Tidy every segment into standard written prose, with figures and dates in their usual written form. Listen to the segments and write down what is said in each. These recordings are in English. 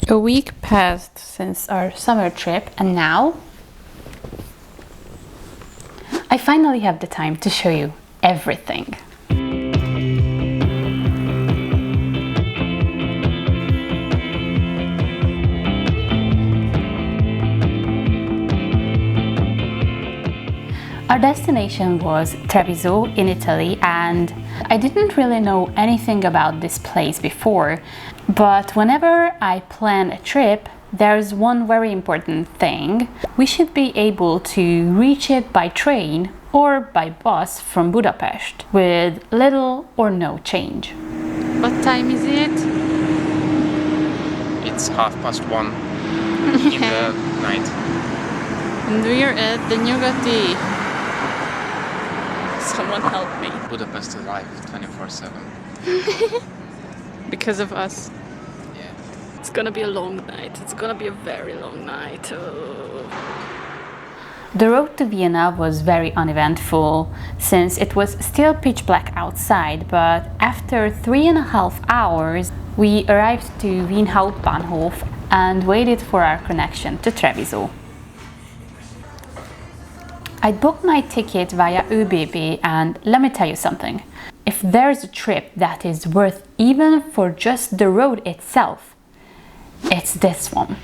A week passed since our summer trip, and now I finally have the time to show you everything. Our destination was Treviso in Italy, and I didn't really know anything about this place before, but whenever I plan a trip, there's one very important thing. We should be able to reach it by train or by bus from Budapest with little or no change. What time is it? It's 1:30 in the night. And we're at the Nyugati. Someone help me. Budapest is alive 24/7. Because of us. Yeah. It's gonna be a long night. It's gonna be a very long night. Oh. The road to Vienna was very uneventful since it was still pitch black outside, but after 3.5 hours we arrived to Wien Hauptbahnhof and waited for our connection to Treviso. I booked my ticket via ÖBB, and let me tell you something. If there's a trip that is worth even for just the road itself, it's this one.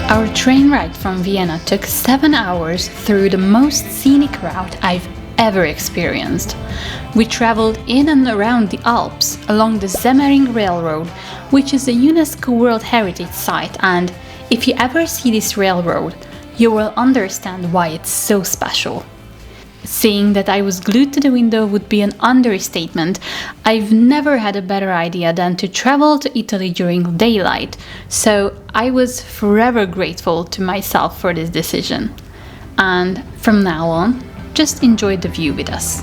Our train ride from Vienna took 7 hours through the most scenic route I've ever experienced. We traveled in and around the Alps along the Semmering Railroad, which is a UNESCO World Heritage Site, and if you ever see this railroad, you will understand why it's so special. Saying that I was glued to the window would be an understatement. I've never had a better idea than to travel to Italy during daylight, so I was forever grateful to myself for this decision. And from now on, just enjoy the view with us.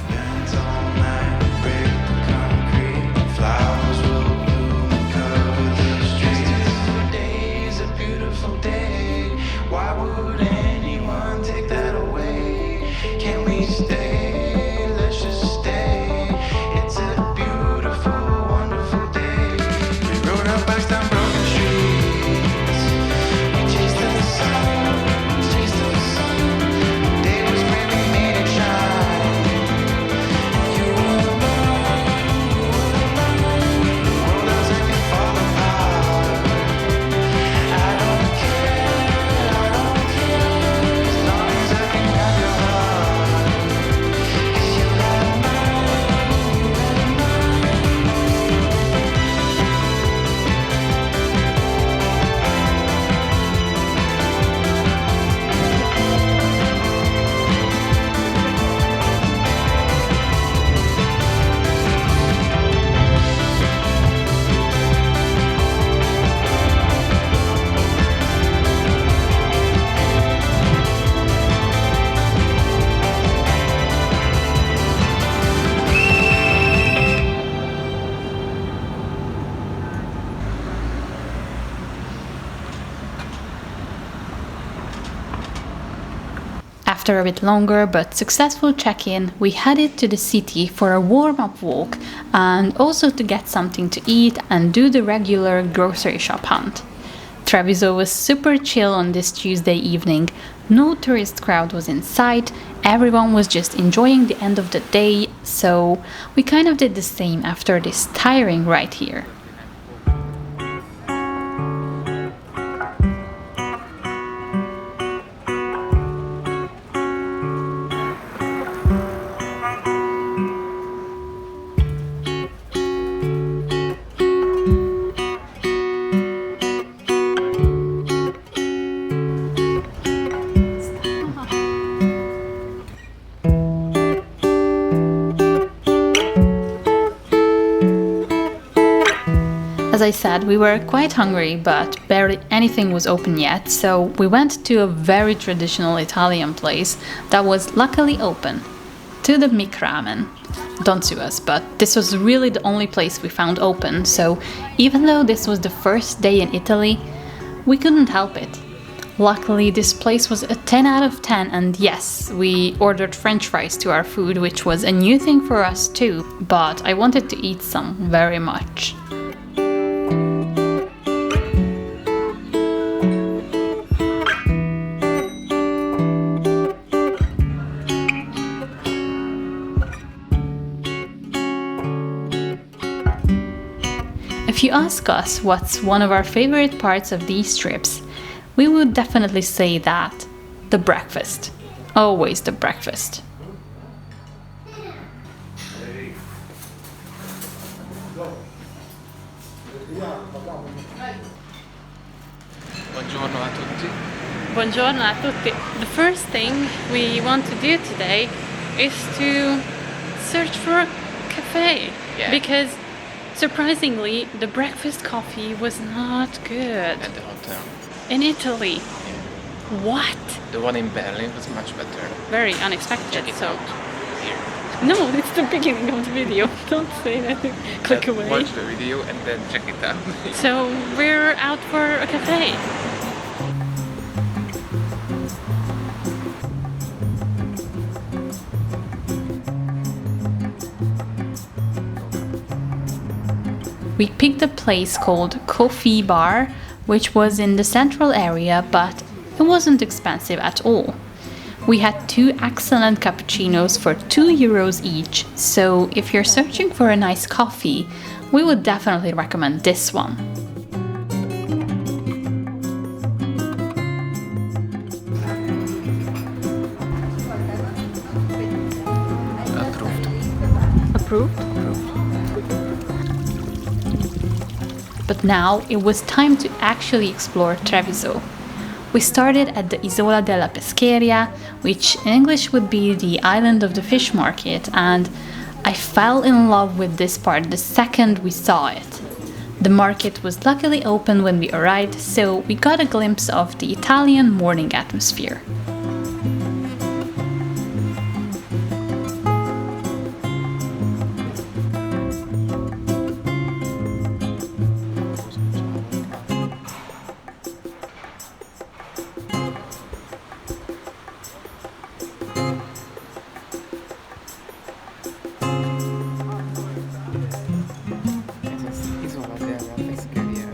After a bit longer but successful check-in, we headed to the city for a warm-up walk and also to get something to eat and do the regular grocery shop hunt. Treviso was super chill on this Tuesday evening, no tourist crowd was in sight, everyone was just enjoying the end of the day, so we kind of did the same after this tiring ride here. As I said, we were quite hungry, but barely anything was open yet, so we went to a very traditional Italian place that was luckily open, to the Mick Ramen. Don't sue us, but this was really the only place we found open, so even though this was the first day in Italy, We couldn't help it. Luckily, this place was a 10 out of 10, and yes, we ordered French fries to our food, which was a new thing for us too, but I wanted to eat some very much. If you ask us what's one of our favorite parts of these trips, we would definitely say that the breakfast. Always the breakfast. Buongiorno a tutti. Buongiorno a tutti. The first thing we want to do today is to search for a cafe. Yeah. Because surprisingly, the breakfast coffee was not good. At the hotel. In Italy. What? The one in Berlin was much better. Very unexpected. Check it so out. Here. no, it's the beginning of the video. Don't say that. Click away. Watch the video and then check it out. So we're out for a cafe. We picked a place called Coffee Bar, which was in the central area, but it wasn't expensive at all. We had 2 excellent cappuccinos for €2 each, so if you're searching for a nice coffee, we would definitely recommend this one. Approved. Approved? But now it was time to actually explore Treviso. We started at the isola della pescheria, which in English would be the island of the fish market, and I fell in love with this part the second we saw it. The market was luckily open when we arrived, so we got a glimpse of the Italian morning atmosphere. Isola della pescheria.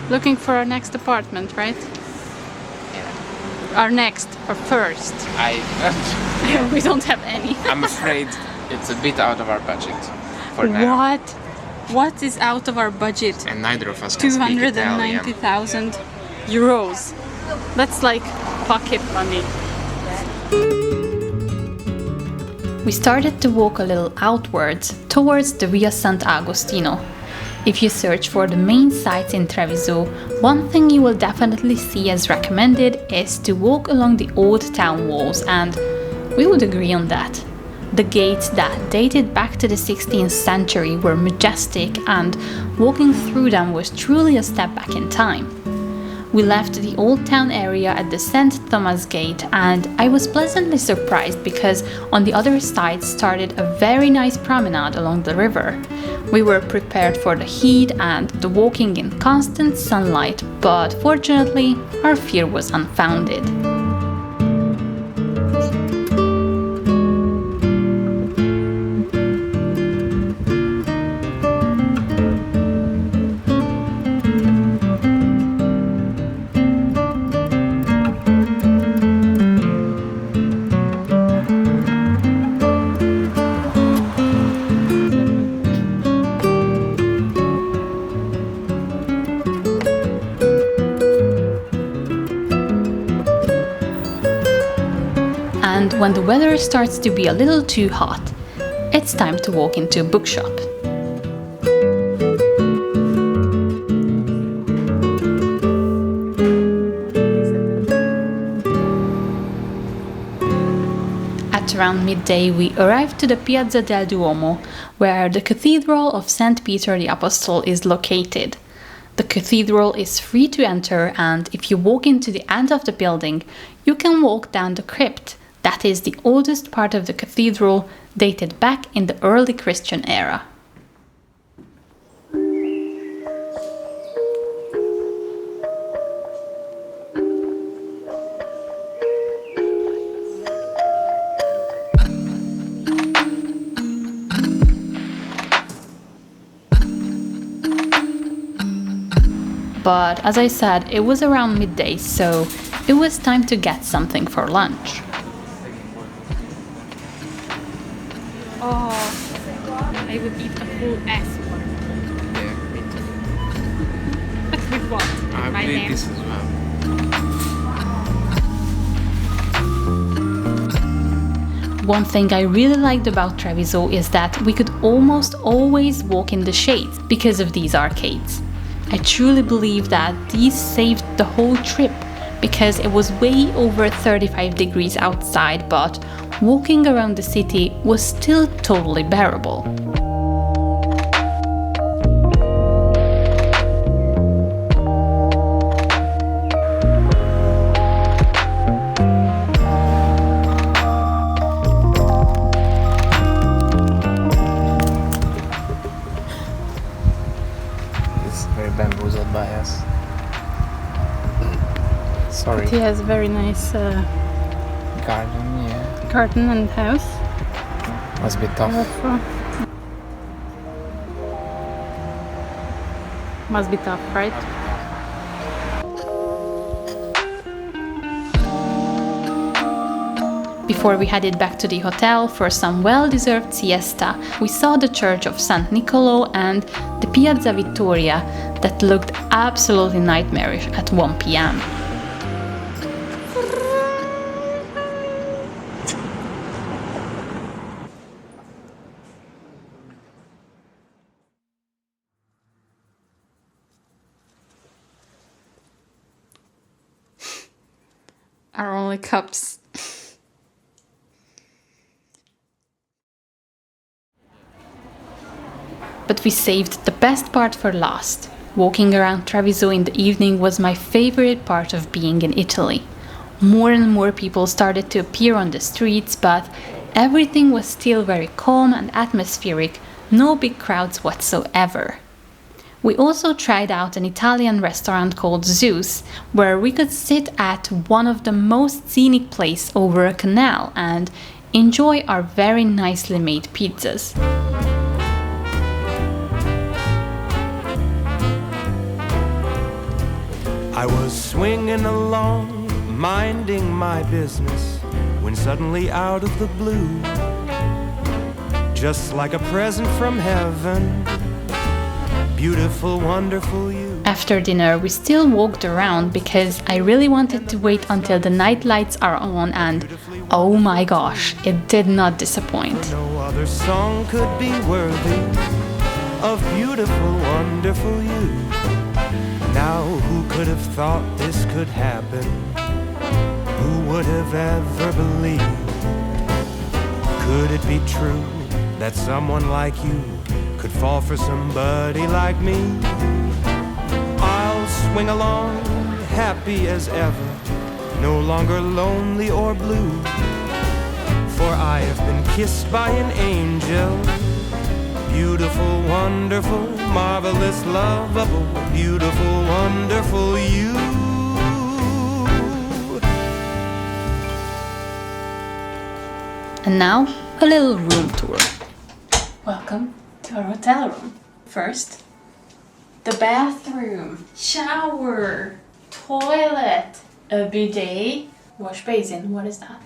Looking for our next apartment, right? Yeah. Our next, or first. We don't have any. I'm afraid it's a bit out of our budget for now. What? What is out of our budget? And neither of us can speak Italian. 290,000 euros. That's like pocket money. We started to walk a little outwards towards the Via Sant'Agostino. If you search for the main sites in Treviso, one thing you will definitely see as recommended is to walk along the old town walls, and we would agree on that. The gates that dated back to the 16th century were majestic, and walking through them was truly a step back in time. We left the old town area at the St. Thomas Gate, and I was pleasantly surprised because on the other side started a very nice promenade along the river. We were prepared for the heat and the walking in constant sunlight, but fortunately our fear was unfounded. And when the weather starts to be a little too hot, it's time to walk into a bookshop. At around midday, we arrived to the Piazza del Duomo, where the Cathedral of St. Peter the Apostle is located. The cathedral is free to enter, and if you walk into the end of the building, you can walk down the crypt. That is the oldest part of the cathedral, dated back in the early Christian era. But as I said, it was around midday, so it was time to get something for lunch. Oh, I would eat a full S one. Yeah, me too. But with what? I My will eat name? this as well. One thing I really liked about Treviso is that we could almost always walk in the shade because of these arcades. I truly believe that these saved the whole trip because it was way over 35 degrees outside, but walking around the city was still totally bearable. Very bamboozled by us. Sorry. He has a very nice Garden, yeah. garden and house. Must be tough. Must be tough, right? Before we headed back to the hotel for some well-deserved siesta, we saw the church of St. Niccolò and the Piazza Vittoria that looked absolutely nightmarish at 1 p.m. Are only cups. But we saved the best part for last. Walking around Treviso in the evening was my favorite part of being in Italy. More and more people started to appear on the streets, but everything was still very calm and atmospheric, no big crowds whatsoever. We also tried out an Italian restaurant called Zeus, where we could sit at one of the most scenic places over a canal and enjoy our very nicely made pizzas. I was swinging along, minding my business, when suddenly out of the blue, just like a present from heaven, beautiful, wonderful you. After dinner, we still walked around because I really wanted to wait until the night lights are on, and oh my gosh, it did not disappoint. No other song could be worthy of beautiful, wonderful you. Now, who could have thought this could happen? Who would have ever believed? Could it be true that someone like you could fall for somebody like me? I'll swing along, happy as ever, no longer lonely or blue, for I have been kissed by an angel. Beautiful, wonderful, marvelous, lovable, beautiful, wonderful you. And now, a little room tour. Welcome to our hotel room. First, the bathroom, shower, toilet, a bidet, wash basin. What is that?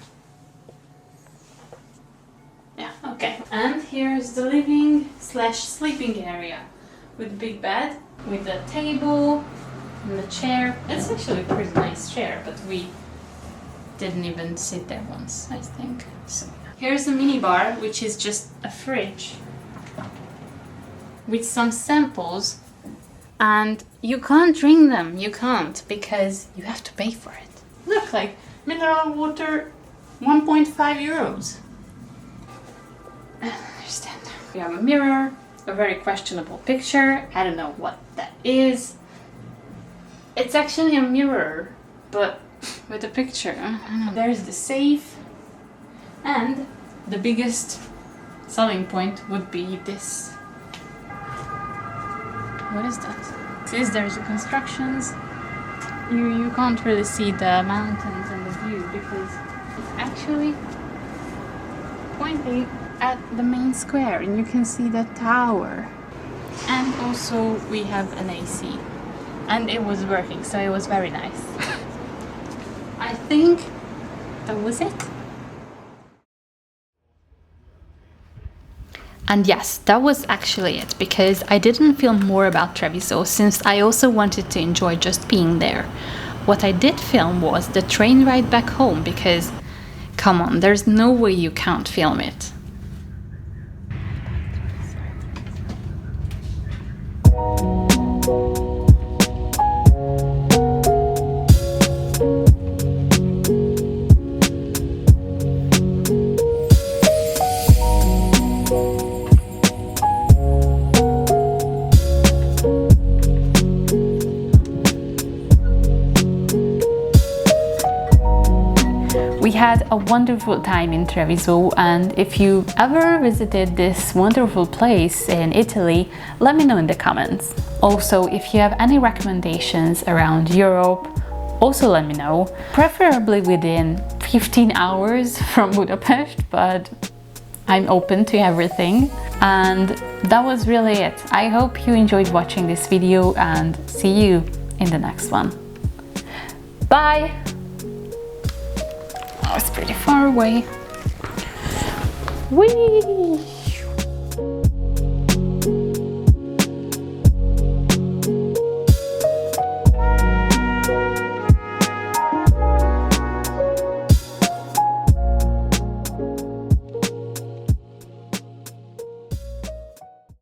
Yeah, okay. And here's the living/sleeping area with a big bed, with a table and a chair. It's actually a pretty nice chair, but we didn't even sit there once, I think. So here's the mini bar, which is just a fridge with some samples, and you can't drink them. You can't, because you have to pay for it. Look, like mineral water, 1.5 euros. I don't understand. We have a mirror, a very questionable picture. I don't know what that is. It's actually a mirror, but with a picture. There's the safe, and the biggest selling point would be this. What is that? Since there's the constructions, you can't really see the mountains and the view because it's actually pointing at the main square, and you can see the tower. And also we have an AC, and it was working, so it was very nice. I think that was it. And yes, that was actually it, because I didn't film more about Treviso since I also wanted to enjoy just being there. What I did film was the train ride back home, because come on, there's no way you can't film it. We had a wonderful time in Treviso, and if you ever visited this wonderful place in Italy, let me know in the comments. Also, if you have any recommendations around Europe, also let me know. Preferably within 15 hours from Budapest, but I'm open to everything. And that was really it. I hope you enjoyed watching this video, and see you in the next one. Bye! Oh, it's pretty far away. Whee!